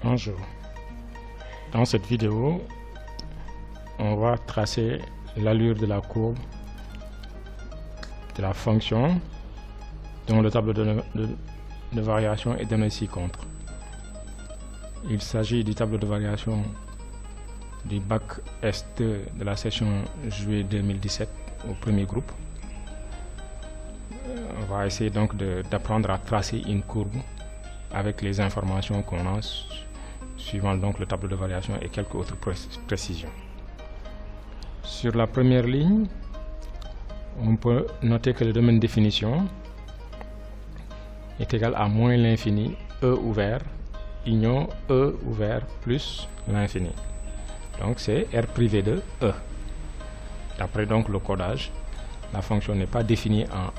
Bonjour. Dans cette vidéo, on va tracer l'allure de la courbe de la fonction dont le tableau de variation est donné ci-contre. Il s'agit du tableau de variation du bac S2 de la session juillet 2017 au premier groupe. On va essayer donc d'apprendre à tracer une courbe avec les informations qu'on a suivant donc le tableau de variation et quelques autres précisions. Sur la première ligne, on peut noter que le domaine de définition est égal à moins l'infini E ouvert union E ouvert plus l'infini. Donc c'est R privé de E. D'après donc le codage, la fonction n'est pas définie en.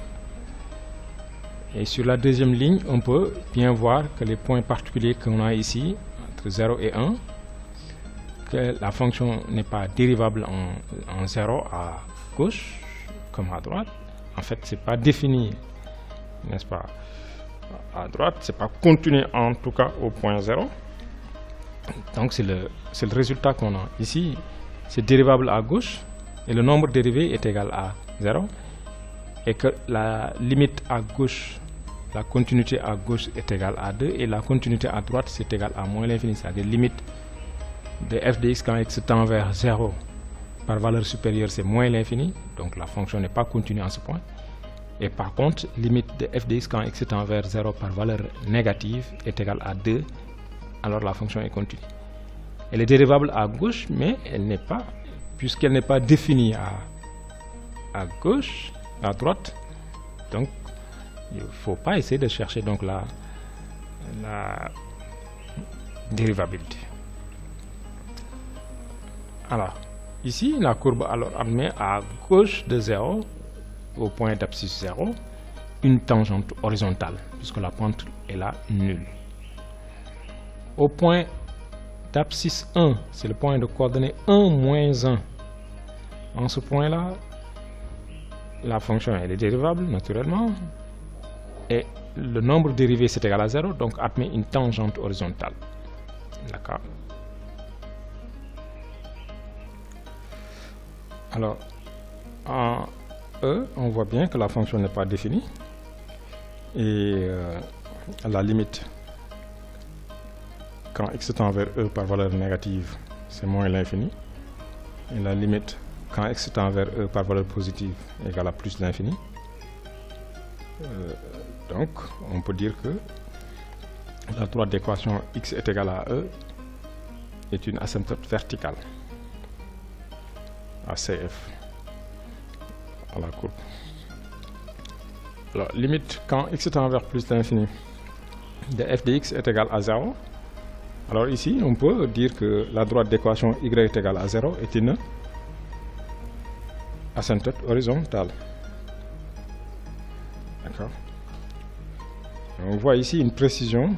Et sur la deuxième ligne, on peut bien voir que les points particuliers qu'on a ici, entre 0 et 1, que la fonction n'est pas dérivable en 0 à gauche comme à droite. En fait, c'est pas défini, n'est-ce pas, à droite, c'est pas continu en tout cas au point 0. Donc c'est le résultat qu'on a. Ici, c'est dérivable à gauche et le nombre dérivé est égal à 0 et que la limite à gauche, la continuité à gauche est égale à 2 et la continuité à droite c'est égal à moins l'infini, c'est-à-dire limite de f de x quand x tend vers 0 par valeur supérieure c'est moins l'infini, donc la fonction n'est pas continue en ce point. Et par contre, limite de f de x quand x tend vers 0 par valeur négative est égale à 2, alors la fonction est continue. Elle est dérivable à gauche, mais elle n'est pas, puisqu'elle n'est pas définie à gauche, à droite, donc il ne faut pas essayer de chercher donc la dérivabilité. Alors, ici, la courbe alors admet à gauche de 0, au point d'abscisse 0, une tangente horizontale, puisque la pente est là nulle. Au point d'abscisse 1, c'est le point de coordonnées 1 moins 1. En ce point-là, la fonction elle est dérivable naturellement et le nombre dérivé c'est égal à 0, donc admet une tangente horizontale. D'accord. Alors en E, on voit bien que la fonction n'est pas définie et à la limite quand x tend vers E par valeur négative c'est moins l'infini et la limite quand x tend vers E par valeur positive égale à plus l'infini. Donc on peut dire que la droite d'équation x est égale à E est une asymptote verticale à CF à la courbe. Alors limite quand x tend vers plus l'infini de f de x est égal à 0. Alors ici on peut dire que la droite d'équation y est égale à 0 est une asymptote horizontale. D'accord. On voit ici une précision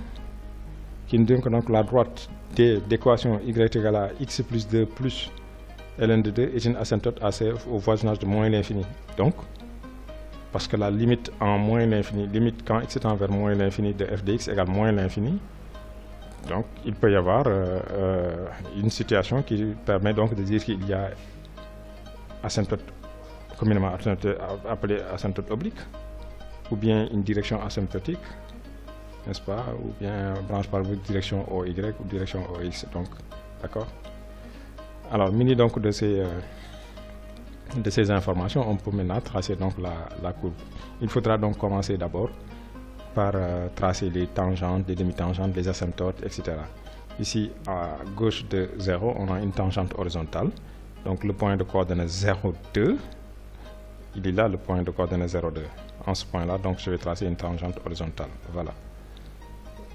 qui nous dit que donc la droite d'équation y est égale à x plus 2 plus ln de 2 est une asymptote à CF au voisinage de moins l'infini. Donc, parce que la limite en moins l'infini, limite quand x tend vers moins l'infini de f de x égale moins l'infini, donc il peut y avoir une situation qui permet donc de dire qu'il y a asymptote communément appelée asymptote oblique, ou bien une direction asymptotique, n'est-ce pas, ou bien branche parabolique direction OY ou direction OX, donc, d'accord. Alors, muni donc de ces informations, on peut maintenant tracer donc la courbe. Il faudra donc commencer d'abord par tracer les tangentes, les demi-tangentes, les asymptotes, etc. Ici, à gauche de 0, on a une tangente horizontale, donc le point de coordonnées 0, 2, il est là le point de coordonnées 0, 2. En ce point-là, donc je vais tracer une tangente horizontale. Voilà.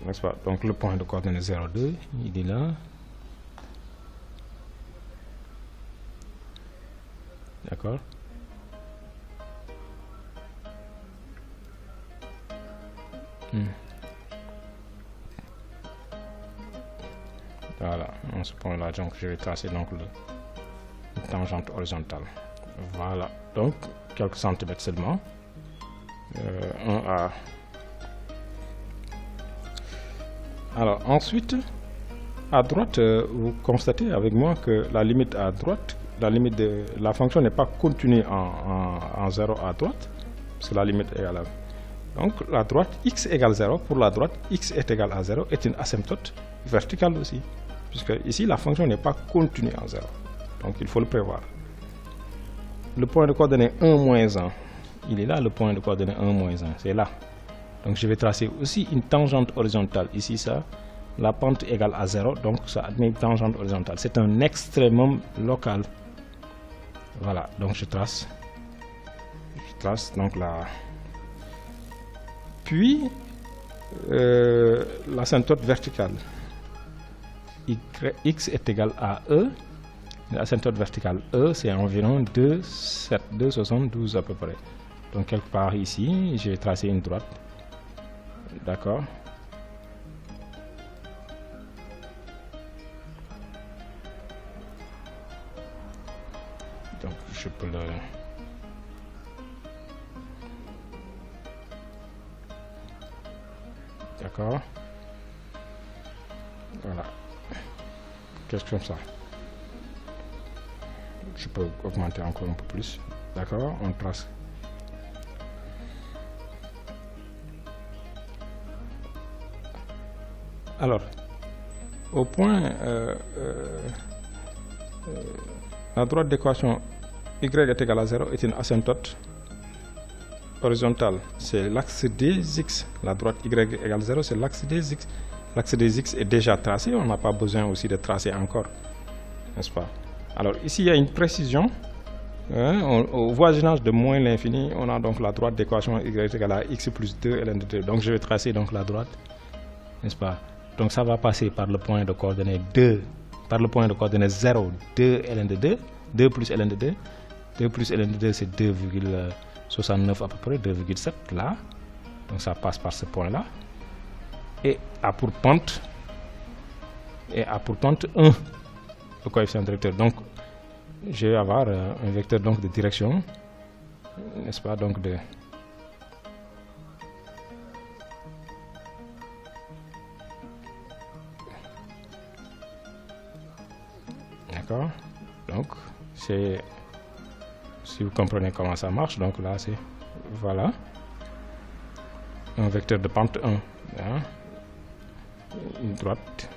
N'est-ce pas? Donc le point de coordonnées 0, 2, il est là. D'accord. Voilà. En ce point-là, donc je vais tracer donc une tangente horizontale. Voilà. Donc quelques centimètres seulement. 1 à. Alors ensuite, à droite, vous constatez avec moi que la limite à droite, la limite de la fonction n'est pas continue en 0 à droite, parce que la limite est égale à... Donc la droite x égale 0, pour la droite x est égal à 0 est une asymptote verticale aussi, puisque ici la fonction n'est pas continue en 0. Donc il faut le prévoir. Le point de coordonnée 1 moins 1, il est là, le point de coordonnée 1 moins 1, c'est là. Donc je vais tracer aussi une tangente horizontale, ici ça, la pente égale à 0, donc ça admet une tangente horizontale. C'est un extrémum local. Voilà, donc je trace donc la... Puis, l'asymptote verticale, x est égal à E. L'asymptote verticale E, c'est environ 2,72 à peu près. Donc, quelque part ici, j'ai tracé une droite. D'accord. Donc, je peux le... D'accord. Voilà. Quelque chose comme ça. Je peux augmenter encore un peu plus. D'accord. On trace. Alors, au point, la droite d'équation y est égal à 0 est une asymptote horizontale, c'est l'axe des x. La droite y égale 0, c'est l'axe des x. L'axe des x est déjà tracé, on n'a pas besoin aussi de tracer encore, n'est-ce pas? Alors ici il y a une précision, hein, au voisinage de moins l'infini, on a donc la droite d'équation y égale à x plus 2 ln de 2. Donc je vais tracer donc la droite, n'est-ce pas? Donc ça va passer par le point de coordonnée 2, par le point de coordonnée 0, 2 ln de 2, 2 plus ln de 2, 2 plus ln de 2 c'est 2,69 à peu près, 2,7 là. Donc ça passe par ce point là. Et a pour pente 1, le coefficient directeur. Donc je vais avoir un vecteur donc de direction, n'est-ce pas, donc de... D'accord. Donc c'est... Si vous comprenez comment ça marche, donc là c'est... Voilà. Un vecteur de pente 1. Hein. Une droite.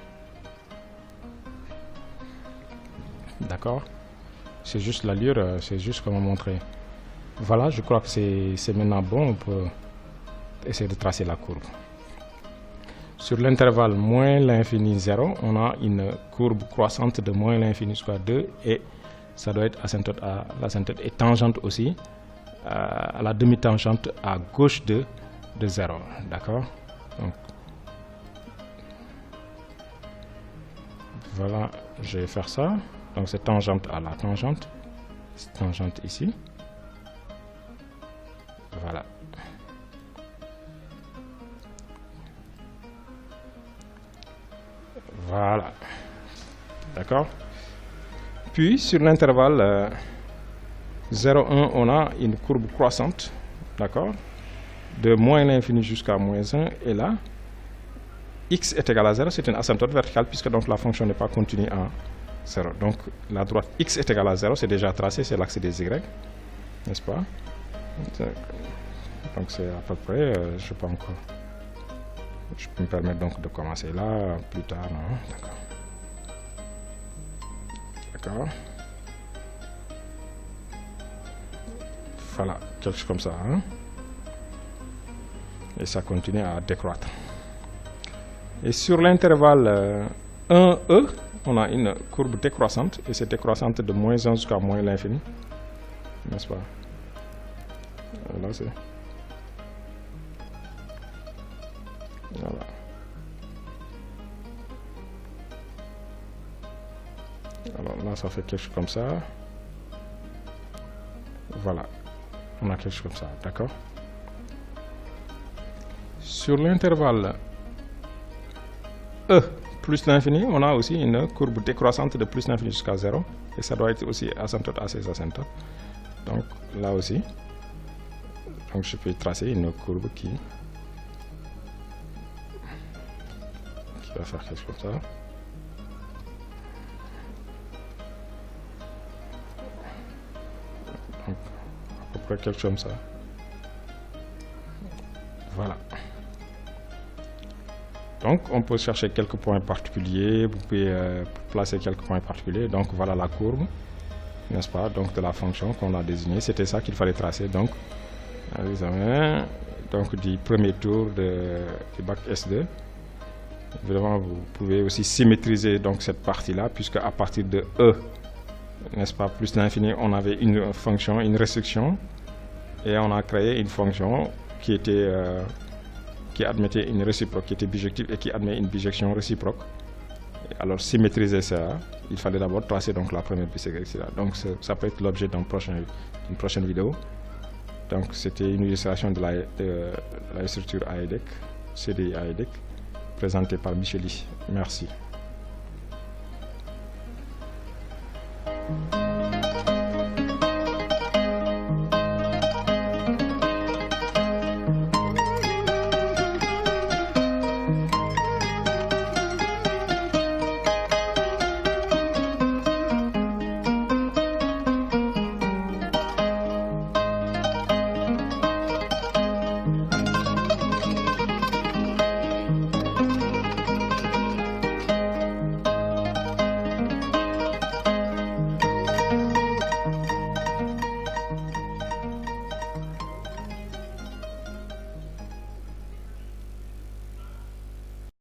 D'accord. C'est juste l'allure, c'est juste comment montrer. Voilà, je crois que c'est maintenant bon, on peut essayer de tracer la courbe. Sur l'intervalle moins l'infini 0, on a une courbe croissante de moins l'infini jusqu'à 2 et ça doit être asymptote à l'asymptote et tangente aussi à la demi-tangente à gauche de 0. D'accord. Donc voilà, je vais faire ça. Donc c'est tangente à la tangente. C'est tangente ici. Voilà. Voilà. D'accord. Puis sur l'intervalle 0,1, on a une courbe croissante. D'accord. De moins l'infini jusqu'à moins 1. Et là, x est égal à 0, c'est une asymptote verticale puisque donc la fonction n'est pas continue en 0. Donc la droite x est égale à 0, c'est déjà tracé, c'est l'axe des y, n'est-ce pas? Donc c'est à peu près, je peux encore... Je peux me permettre donc de commencer là, plus tard, non? D'accord. D'accord. Voilà, quelque chose comme ça, hein? Et ça continue à décroître. Et sur l'intervalle 1e, on a une courbe décroissante, et c'est décroissante de moins 1 jusqu'à moins l'infini, n'est-ce pas? Là, c'est... Voilà. Alors là, ça fait quelque chose comme ça. Voilà. On a quelque chose comme ça, d'accord? Sur l'intervalle E plus l'infini, on a aussi une courbe décroissante de plus l'infini jusqu'à 0. Et ça doit être aussi asymptote à ces asymptotes. Donc là aussi, donc je peux tracer une courbe qui va faire quelque chose comme ça. peu quelque chose comme ça. Voilà. Donc on peut chercher quelques points particuliers, vous pouvez placer quelques points particuliers. Donc voilà la courbe, n'est-ce pas, donc de la fonction qu'on a désignée. C'était ça qu'il fallait tracer donc à l'examen donc du premier tour du bac S2. Évidemment, vous pouvez aussi symétriser donc cette partie-là, puisque à partir de E, n'est-ce pas, plus l'infini, on avait une fonction, une restriction, et on a créé une fonction qui était qui admettait une réciproque, qui était bijective et qui admet une bijection réciproque. Alors symétriser ça, il fallait d'abord tracer donc la première bisection, etc. Donc ça peut être l'objet d'une prochaine vidéo. Donc c'était une illustration de la structure AEDEC, CDI AEDEC, présentée par Micheli. Merci.